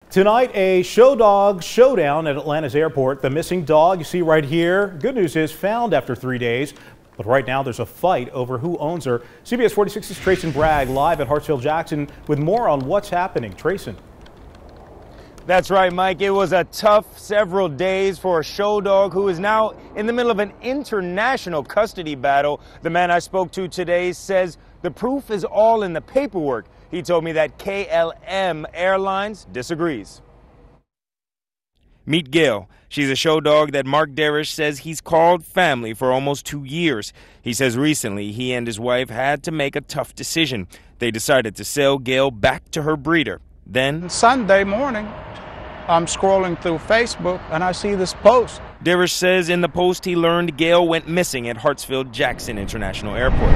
Tonight, a show dog showdown at Atlanta's airport. The missing dog you see right here, good news is found after 3 days. But right now there's a fight over who owns her. CBS 46's Trayson Bragg live at Hartsfield-Jackson with more on what's happening. Trayson. That's right, Mike. It was a tough several days for a show dog who is now in the middle of an international custody battle. The man I spoke to today says the proof is all in the paperwork. He told me that KLM Airlines disagrees. Meet Gail. She's a show dog that Mark Darish says he's called family for almost 2 years. He says recently he and his wife had to make a tough decision. They decided to sell Gail back to her breeder. Then Sunday morning, I'm scrolling through Facebook and I see this post. Darish says in the post he learned Gail went missing at Hartsfield-Jackson International Airport.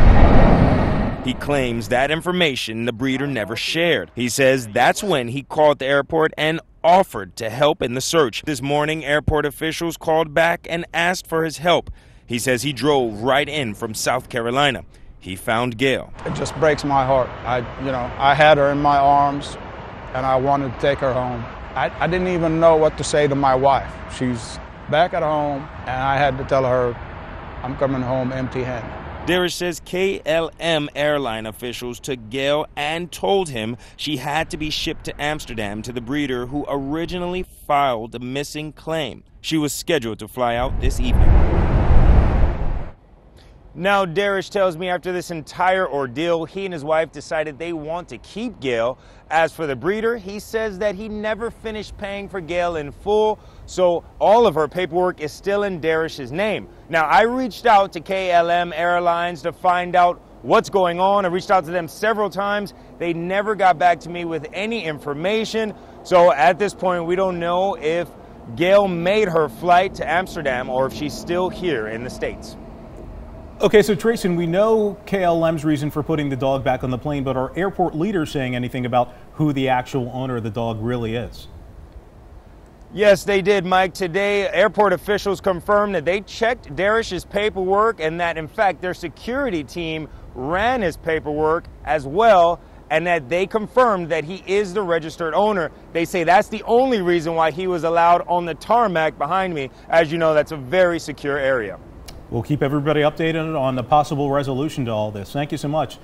He claims that information the breeder never shared. He says that's when he called the airport and offered to help in the search. This morning, airport officials called back and asked for his help. He says he drove right in from South Carolina. He found Gail. It just breaks my heart. I had her in my arms and I wanted to take her home. I didn't even know what to say to my wife. She's back at home and I had to tell her I'm coming home empty-handed. Darish says KLM airline officials took Gail and told him she had to be shipped to Amsterdam to the breeder who originally filed the missing claim. She was scheduled to fly out this evening. Now, Darish tells me after this entire ordeal, he and his wife decided they want to keep Gail. As for the breeder, he says that he never finished paying for Gail in full, so all of her paperwork is still in Darish's name. Now, I reached out to KLM Airlines to find out what's going on. I reached out to them several times. They never got back to me with any information. So at this point, we don't know if Gail made her flight to Amsterdam or if she's still here in the States. Okay, so Trayson, we know KLM's reason for putting the dog back on the plane, but are airport leaders saying anything about who the actual owner of the dog really is? Yes, they did, Mike. Today, airport officials confirmed that they checked Darish's paperwork and that, in fact, their security team ran his paperwork as well, and that they confirmed that he is the registered owner. They say that's the only reason why he was allowed on the tarmac behind me. As you know, that's a very secure area. We'll keep everybody updated on the possible resolution to all this. Thank you so much.